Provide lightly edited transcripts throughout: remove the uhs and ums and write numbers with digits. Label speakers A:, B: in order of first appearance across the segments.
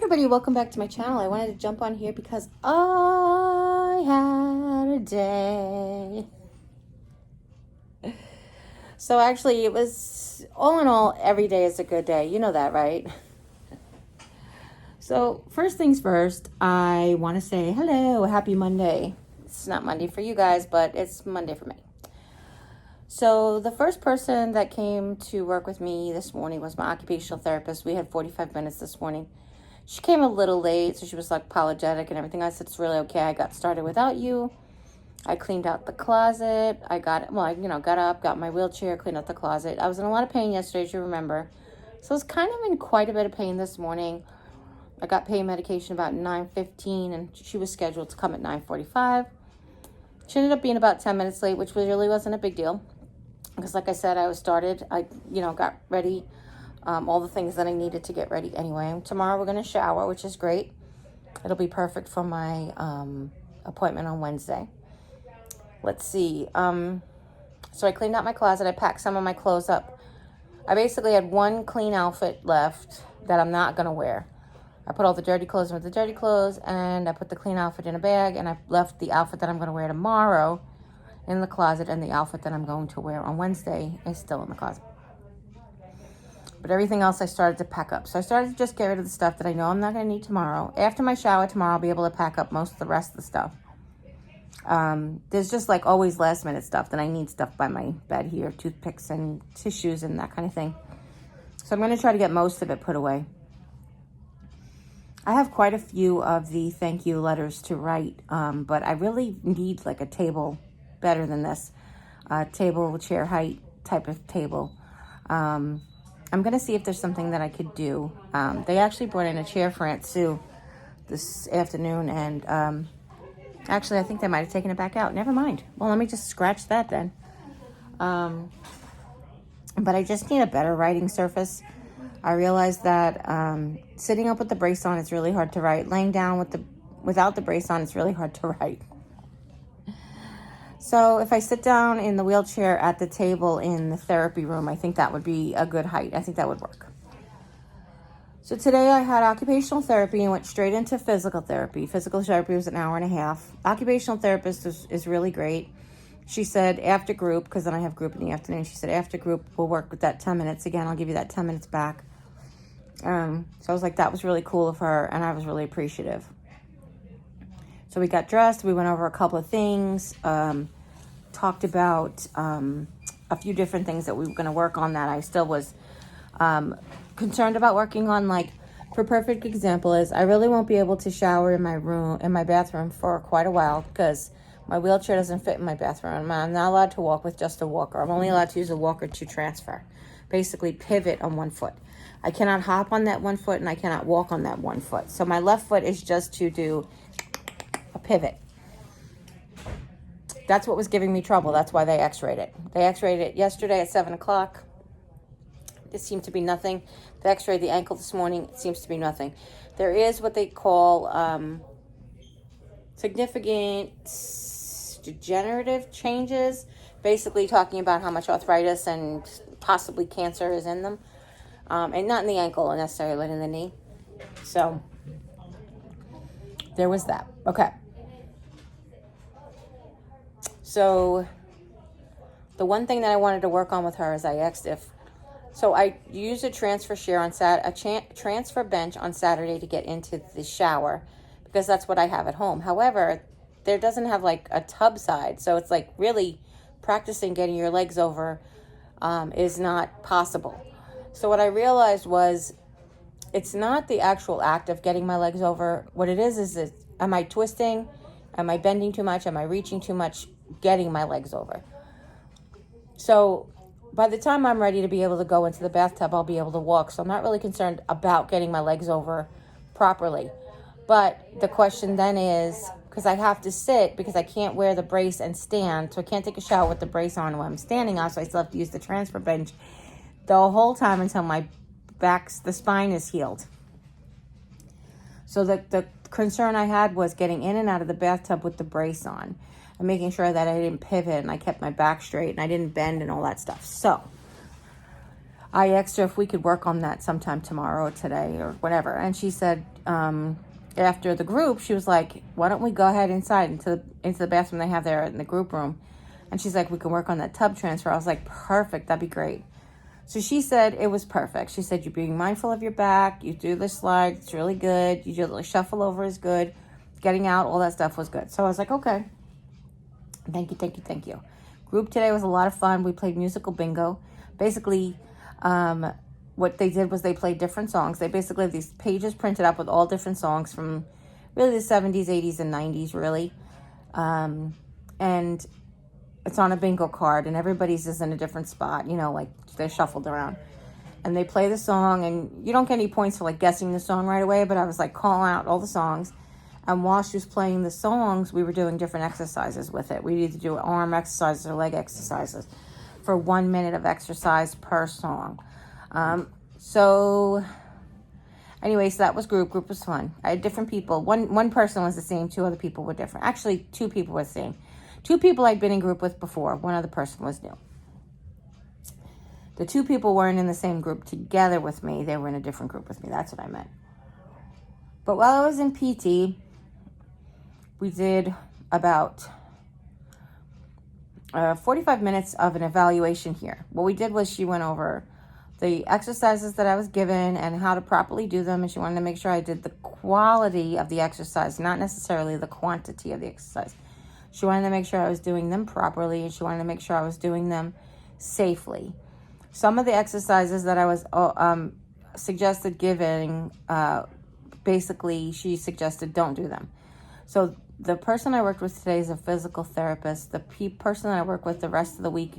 A: everybody, welcome back to my channel. I wanted to jump on here because I had a day. So actually it was, all in all, every day is a good day. You know that, right? So first things first, I want to say hello, happy Monday. It's not Monday for you guys, but it's Monday for me. So the first person that came to work with me this morning was my occupational therapist. We had 45 minutes this morning. She came a little late, so she was like apologetic and everything. I said, it's really okay. I got started without you. I cleaned out the closet. I got up, got my wheelchair, cleaned out the closet. I was in a lot of pain yesterday, as you remember. So I was kind of in quite a bit of pain this morning. I got pain medication about 9:15, and she was scheduled to come at 9:45. She ended up being about 10 minutes late, which really wasn't a big deal. Because like I said, I got ready. All the things that I needed to get ready anyway. Tomorrow we're going to shower, which is great. It'll be perfect for my appointment on Wednesday. Let's see. So I cleaned out my closet. I packed some of my clothes up. I basically had one clean outfit left that I'm not going to wear. I put all the dirty clothes with the dirty clothes, and I put the clean outfit in a bag, and I left the outfit that I'm going to wear tomorrow in the closet, and the outfit that I'm going to wear on Wednesday is still in the closet. But everything else I started to pack up. So I started to just get rid of the stuff that I know I'm not going to need tomorrow. After my shower tomorrow, I'll be able to pack up most of the rest of the stuff. There's just like always last minute stuff that I need stuff by my bed here. Toothpicks and tissues and that kind of thing. So I'm going to try to get most of it put away. I have quite a few of the thank you letters to write. But I really need like a table better than this. Table, chair height type of table. I'm going to see if there's something that I could do. They actually brought in a chair for Aunt Sue this afternoon, and actually I think they might have taken it back out. Never mind. Well, let me just scratch that then. But I just need a better writing surface. I realized that sitting up with the brace on is really hard to write. Laying down without the brace on, it's really hard to write. So if I sit down in the wheelchair at the table in the therapy room, I think that would be a good height. I think that would work. So today I had occupational therapy and went straight into physical therapy. Physical therapy was an hour and a half. Occupational therapist is really great. She said after group, because then I have group in the afternoon, she said after group we'll work with that 10 minutes. Again, I'll give you that 10 minutes back. So I was like, that was really cool of her, and I was really appreciative. So we got dressed. We went over a couple of things. Talked about a few different things that we were going to work on that I still was concerned about working on. Like, for perfect example is I really won't be able to shower in my bathroom for quite a while because my wheelchair doesn't fit in my bathroom. I'm not allowed to walk with just a walker. I'm only allowed to use a walker to transfer, basically pivot on one foot. I cannot hop on that one foot, and I cannot walk on that one foot. So my left foot is just to do a pivot. That's what was giving me trouble. That's why they x-rayed it. They x-rayed it yesterday at 7 o'clock. It seemed to be nothing. They x-rayed the ankle this morning. It seems to be nothing. There is what they call significant degenerative changes, basically talking about how much arthritis and possibly cancer is in them. And not in the ankle necessarily, but in the knee. So there was that. Okay. So the one thing that I wanted to work on with her is I asked so I used a transfer chair on transfer bench on Saturday to get into the shower because that's what I have at home. However, there doesn't have like a tub side. So it's like really practicing getting your legs over is not possible. So what I realized was it's not the actual act of getting my legs over. What it is am I twisting? Am I bending too much? Am I reaching too much? Getting my legs over. So by the time I'm ready to be able to go into the bathtub, I'll be able to walk. So I'm not really concerned about getting my legs over properly. But the question then is, because I have to sit because I can't wear the brace and stand, so I can't take a shower with the brace on when I'm standing on, so I still have to use the transfer bench the whole time until the spine is healed. So the concern I had was getting in and out of the bathtub with the brace on. And making sure that I didn't pivot and I kept my back straight and I didn't bend and all that stuff. So I asked her if we could work on that sometime tomorrow or today or whatever. And she said, after the group, she was like, why don't we go ahead inside into the bathroom they have there in the group room? And she's like, we can work on that tub transfer. I was like, perfect. That'd be great. So she said it was perfect. She said, you're being mindful of your back. You do the slide. It's really good. You do the shuffle over is good. Getting out, all that stuff was good. So I was like, okay. Thank you, thank you, thank you. Group today was a lot of fun. We played musical bingo. Basically, what they did was they played different songs. They basically have these pages printed up with all different songs from really the 70s, 80s, and 90s, really. And it's on a bingo card, and everybody's is in a different spot, you know, like they're shuffled around. And they play the song, and you don't get any points for like guessing the song right away, but I was like calling out all the songs. And while she was playing the songs, we were doing different exercises with it. We'd either do arm exercises or leg exercises for 1 minute of exercise per song. So that was group. Group was fun. I had different people. One person was the same. 2 other people were different. Actually, 2 people were the same. 2 people I'd been in group with before. 1 other person was new. The 2 people weren't in the same group together with me. They were in a different group with me. That's what I meant. But while I was in PT, we did about 45 minutes of an evaluation here. What we did was she went over the exercises that I was given and how to properly do them, and she wanted to make sure I did the quality of the exercise, not necessarily the quantity of the exercise. She wanted to make sure I was doing them properly, and she wanted to make sure I was doing them safely. Some of the exercises that I was suggested giving, basically she suggested don't do them. So the person I worked with today is a physical therapist. The person that I work with the rest of the week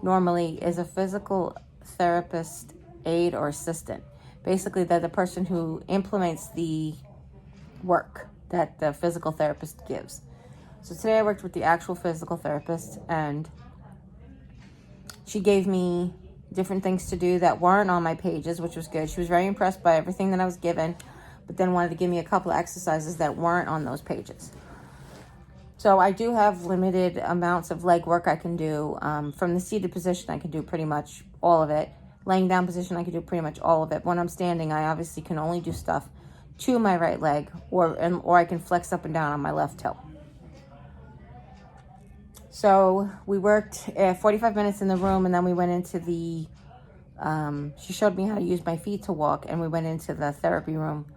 A: normally is a physical therapist aide or assistant. Basically, they're the person who implements the work that the physical therapist gives. So today I worked with the actual physical therapist, and she gave me different things to do that weren't on my pages, which was good. She was very impressed by everything that I was given, but then wanted to give me a couple of exercises that weren't on those pages. So I do have limited amounts of leg work I can do. From the seated position, I can do pretty much all of it. Laying down position, I can do pretty much all of it. When I'm standing, I obviously can only do stuff to my right leg, or I can flex up and down on my left toe. So we worked 45 minutes in the room, and then we went into the, she showed me how to use my feet to walk, and we went into the therapy room,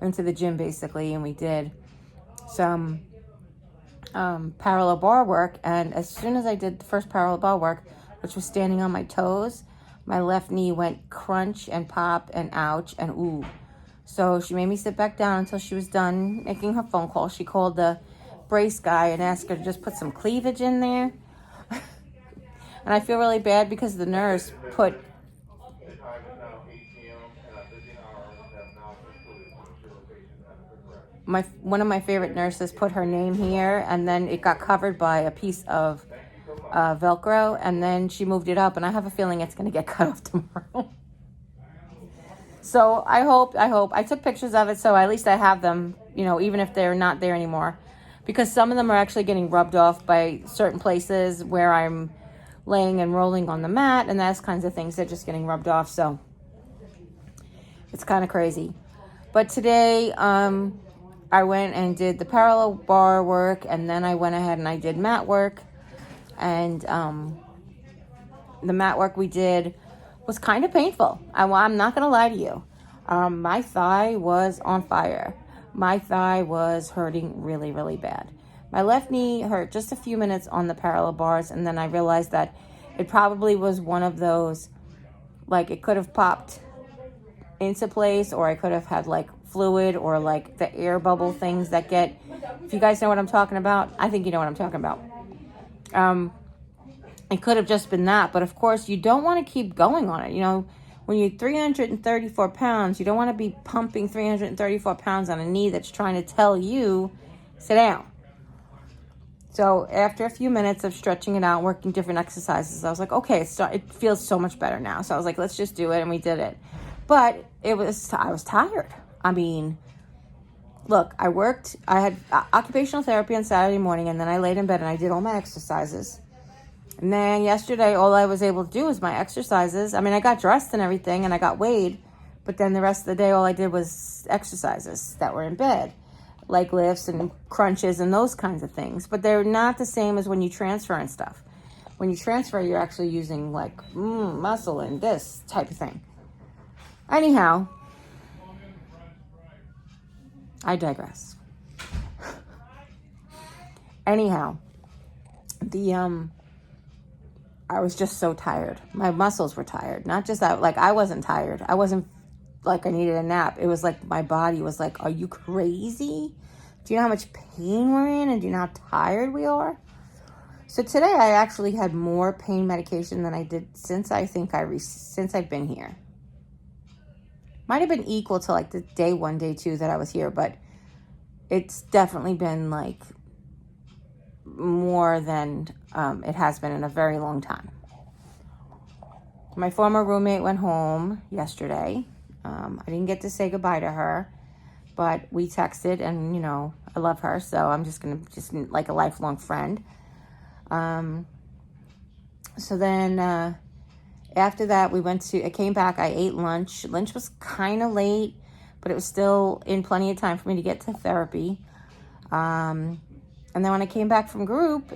A: into the gym basically, and we did some parallel bar work. And as soon as I did the first parallel bar work, which was standing on my toes, my left knee went crunch and pop and ouch and ooh. So she made me sit back down until she was done making her phone call. She called the brace guy and asked her to just put some cleavage in there. And I feel really bad because the nurse put one of my favorite nurses put her name here, and then it got covered by a piece of Velcro, and then she moved it up, and I have a feeling it's going to get cut off tomorrow. So I hope I took pictures of it, so at least I have them, you know, even if they're not there anymore, because some of them are actually getting rubbed off by certain places where I'm laying and rolling on the mat, and those kinds of things. They're just getting rubbed off, so it's kind of crazy. But today, I went and did the parallel bar work, and then I went ahead and I did mat work. And the mat work we did was kind of painful. I'm not going to lie to you. My thigh was on fire. My thigh was hurting really, really bad. My left knee hurt just a few minutes on the parallel bars, and then I realized that it probably was one of those, like it could have popped into place, or I could have had like fluid or like the air bubble things that get, if you guys know what I'm talking about, I think you know what I'm talking about. It could have just been that, but of course you don't want to keep going on it. You know, when you're 334 pounds, you don't want to be pumping 334 pounds on a knee that's trying to tell you, sit down. So after a few minutes of stretching it out, working different exercises, I was like, okay, it feels so much better now. So I was like, let's just do it, and we did it. But I was tired. I mean, look, I had occupational therapy on Saturday morning, and then I laid in bed and I did all my exercises. And then yesterday, all I was able to do was my exercises. I mean, I got dressed and everything, and I got weighed. But then the rest of the day, all I did was exercises that were in bed, like lifts and crunches and those kinds of things. But they're not the same as when you transfer and stuff. When you transfer, you're actually using like muscle and this type of thing. Anyhow, I digress. Anyhow, I was just so tired. My muscles were tired. Not just that, like I wasn't tired. I wasn't like I needed a nap. It was like my body was like, are you crazy? Do you know how much pain we're in, and do you know how tired we are? So today I actually had more pain medication than I did since since I've been here. Might have been equal to like the day 1, day 2 that I was here, but it's definitely been like more than it has been in a very long time. My former roommate went home yesterday. I didn't get to say goodbye to her, but we texted, and I love her, so I'm just like a lifelong friend. So then after that, I came back, I ate lunch. Lunch was kind of late, but it was still in plenty of time for me to get to therapy. And then when I came back from group,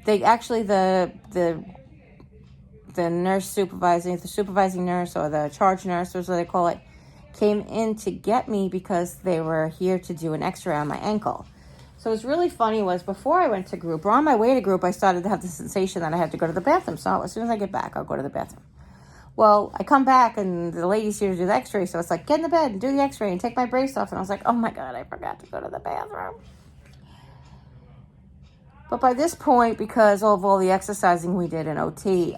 A: they actually, the supervising nurse, or the charge nurse, or what they call it, came in to get me because they were here to do an x-ray on my ankle. So what's really funny was before I went to group, or on my way to group, I started to have the sensation that I had to go to the bathroom. So as soon as I get back, I'll go to the bathroom. Well, I come back and the lady's here to do the x-ray. So it's like, get in the bed and do the x-ray and take my brace off. And I was like, oh my God, I forgot to go to the bathroom. But by this point, because of all the exercising we did in OT,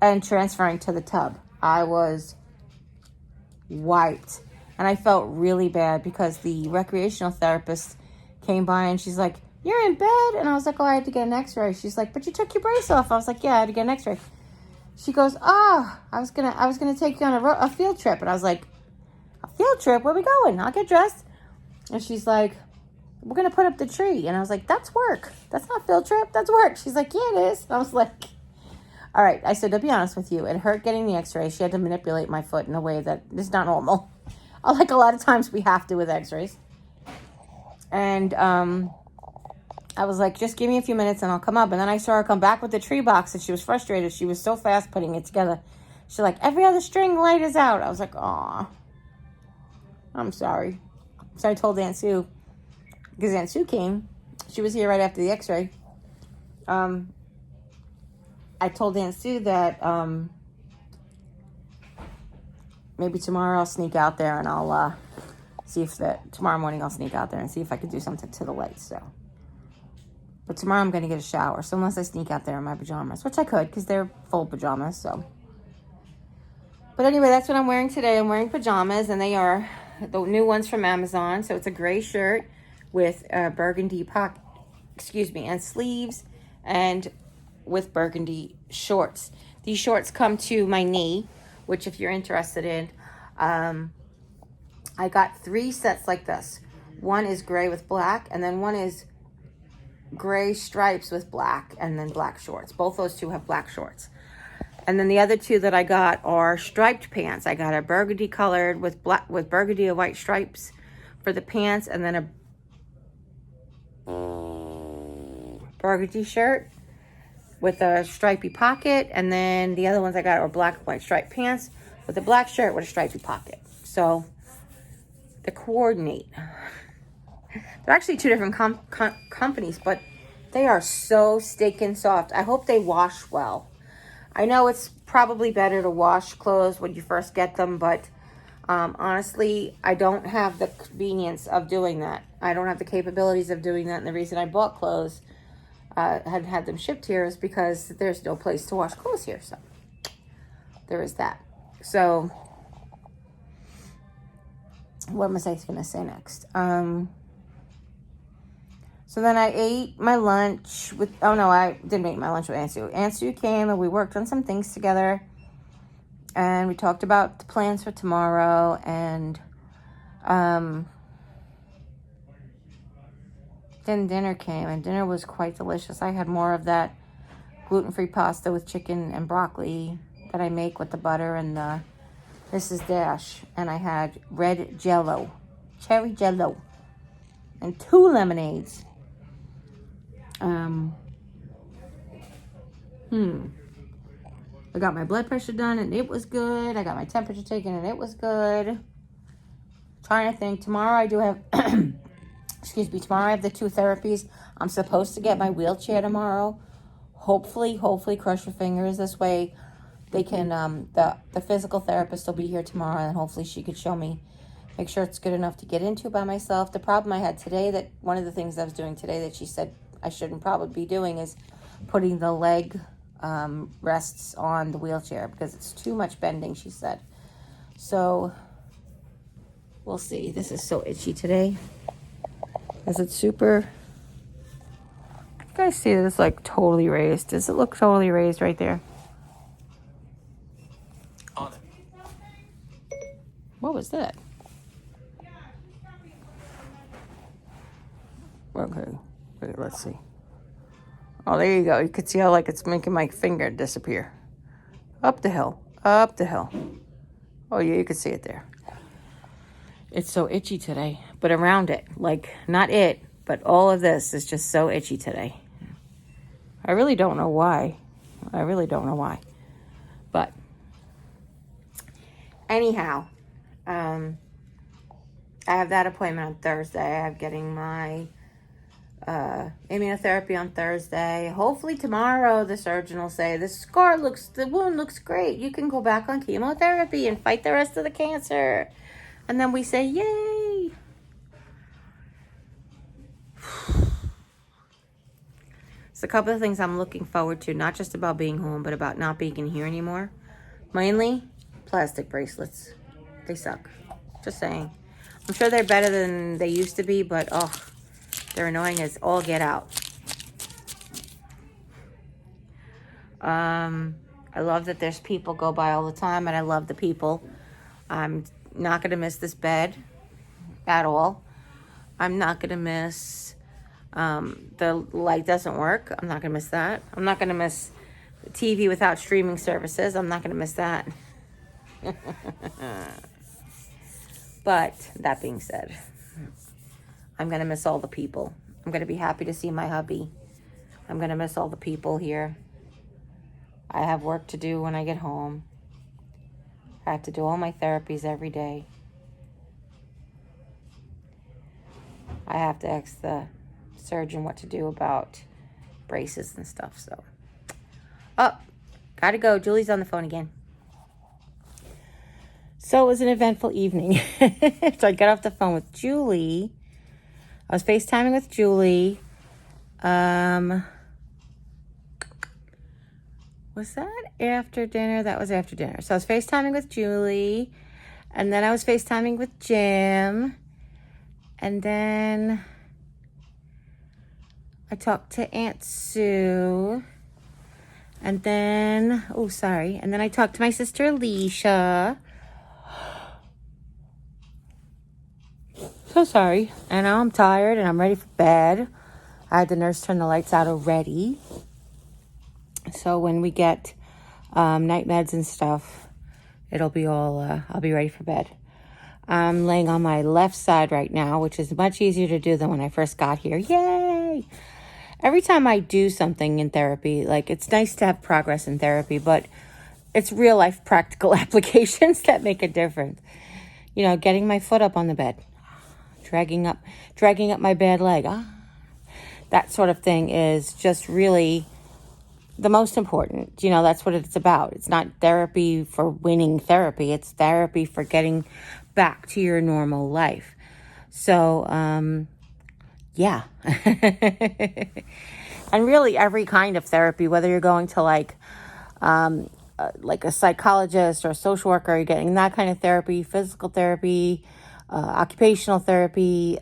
A: and transferring to the tub, I was wiped. And I felt really bad because the recreational therapist came by and she's like, you're in bed? And I was like, oh, I had to get an x-ray. She's like, but you took your brace off. I was like, yeah, I had to get an x-ray. She goes, I was gonna take you on a field trip. And I was like, a field trip? Where are we going? I'll get dressed. And she's like, we're going to put up the tree. And I was like, that's work. That's not field trip. That's work. She's like, yeah, it is. And I was like, all right. I said, to be honest with you, it hurt getting the x-ray. She had to manipulate my foot in a way that is not normal. Like a lot of times we have to with x-rays. And I was like, just give me a few minutes and I'll come up. And then I saw her come back with the tree box, and she was frustrated. She was so fast putting it together. She's like, every other string light is out. I was like, aw, I'm sorry. So I told Aunt Sue, because Aunt Sue came. She was here right after the x-ray. I told Aunt Sue that maybe tomorrow I'll sneak out there and I'll tomorrow morning I'll sneak out there and see if I could do something to the lights. So, but tomorrow I'm going to get a shower. So unless I sneak out there in my pajamas, which I could because they're full pajamas. So, but anyway, that's what I'm wearing today. I'm wearing pajamas, and they are the new ones from Amazon. So it's a gray shirt with burgundy pocket, and sleeves, and with burgundy shorts. These shorts come to my knee, which if you're interested in, I got 3 sets like this. One is gray with black, and then one is gray stripes with black, and then black shorts. Both those two have black shorts. And then the other 2 that I got are striped pants. I got a burgundy colored with burgundy and white stripes for the pants, and then a burgundy shirt with a stripy pocket. And then the other ones I got are black and white striped pants with a black shirt with a stripy pocket. So they coordinate. They're actually 2 different companies, but they are so stinking soft. I hope they wash well. I know it's probably better to wash clothes when you first get them, but honestly, I don't have the convenience of doing that. I don't have the capabilities of doing that, and the reason I bought clothes, had them shipped here, is because there's no place to wash clothes here, so there is that. So, what was I going to say next? So then I ate my lunch with, I didn't eat my lunch with Aunt Sue. Aunt Sue came and we worked on some things together. And we talked about the plans for tomorrow. And then dinner came, and dinner was quite delicious. I had more of that gluten-free pasta with chicken and broccoli that I make with the butter and the Mrs. Dash. And I had red Jello, cherry Jello, and 2 lemonades. I got my blood pressure done, and it was good. I got my temperature taken, and it was good. Trying to think. Tomorrow I do have, excuse me, tomorrow I have the 2 therapies. I'm supposed to get my wheelchair tomorrow. Hopefully, cross your fingers. This way they can, the physical therapist will be here tomorrow, and hopefully she could show me, make sure it's good enough to get into by myself. The problem I had today, that one of the things I was doing today that she said I shouldn't probably be doing, is putting the leg rests on the wheelchair, because it's too much bending, she said. So we'll see. This is so itchy today. Is it super? You guys see that it's like totally raised? Does it look totally raised right there?
B: On it.
A: What was that? Okay, wait, let's see. Oh, there you go. You can see how like it's making my finger disappear. Up the hill. Up the hill. Oh, yeah, you can see it there. It's so itchy today. But around it, like, not it, but all of this is just so itchy today. I really don't know why. But anyhow, I have that appointment on Thursday. I have getting my immunotherapy on Thursday. Hopefully tomorrow the surgeon will say, the wound looks great. You can go back on chemotherapy and fight the rest of the cancer. And then we say, yay. It's a couple of things I'm looking forward to, not just about being home, but about not being in here anymore. Mainly plastic bracelets. They suck. Just saying. I'm sure they're better than they used to be, but they're annoying as all get out. I love that there's people go by all the time, and I love the people. I'm not going to miss this bed at all. I'm not going to miss the light doesn't work. I'm not going to miss that. I'm not going to miss TV without streaming services. I'm not going to miss that. But that being said, I'm going to miss all the people. I'm going to be happy to see my hubby. I'm going to miss all the people here. I have work to do when I get home. I have to do all my therapies every day. I have to ask the surgeon what to do about braces and stuff. So, gotta go. Julie's on the phone again. So it was an eventful evening. So I got off the phone with Julie. I was FaceTiming with Julie. Was that after dinner? That was after dinner. So I was FaceTiming with Julie. And then I was FaceTiming with Jim. And then I talked to Aunt Sue. And then, and then I talked to my sister Alicia. So sorry. And now I'm tired and I'm ready for bed. I had the nurse turn the lights out already. So when we get night meds and stuff, it'll be all, I'll be ready for bed. I'm laying on my left side right now, which is much easier to do than when I first got here. Yay! Every time I do something in therapy, like, it's nice to have progress in therapy, but it's real life practical applications that make a difference. You know, getting my foot up on the bed, dragging up my bad leg. That sort of thing is just really the most important. You know, that's what it's about. It's not therapy for winning therapy. It's therapy for getting back to your normal life. So, yeah. And really every kind of therapy, whether you're going to like a psychologist or a social worker, you're getting that kind of therapy, physical therapy, occupational therapy,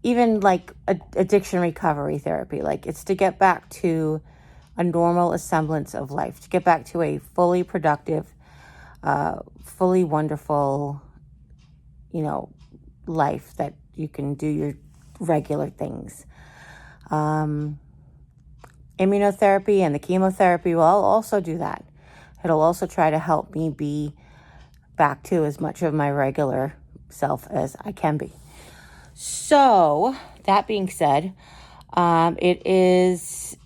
A: even like addiction recovery therapy. Like, it's to get back to a normal semblance of life, to get back to a fully productive, fully wonderful, life that you can do your regular things. Immunotherapy and the chemotherapy will also do that. It'll also try to help me be back to as much of my regular self as I can be. So, that being said, it is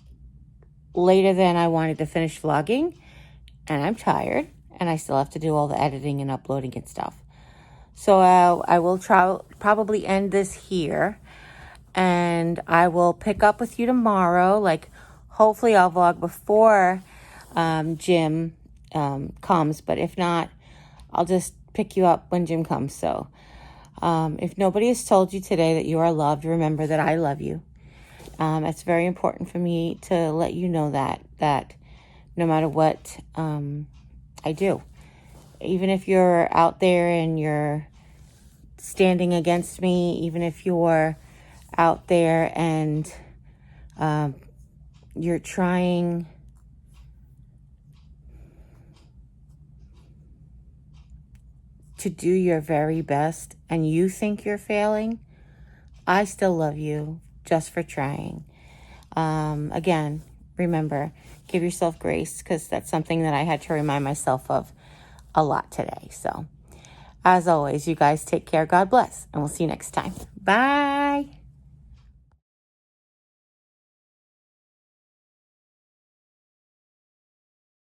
A: later than I wanted to finish vlogging, and I'm tired, and I still have to do all the editing and uploading and stuff. So, I will probably end this here, and I will pick up with you tomorrow. Like, hopefully I'll vlog before Jim comes, but if not, I'll just pick you up when Jim comes. So if nobody has told you today that you are loved, remember that I love you. It's very important for me to let you know that no matter what I do, even if you're out there and you're standing against me, even if you're out there and you're trying to do your very best and you think you're failing, I still love you just for trying. Again, remember, give yourself grace, because that's something that I had to remind myself of a lot today. So, as always, you guys take care. God bless, and we'll see you next time. Bye.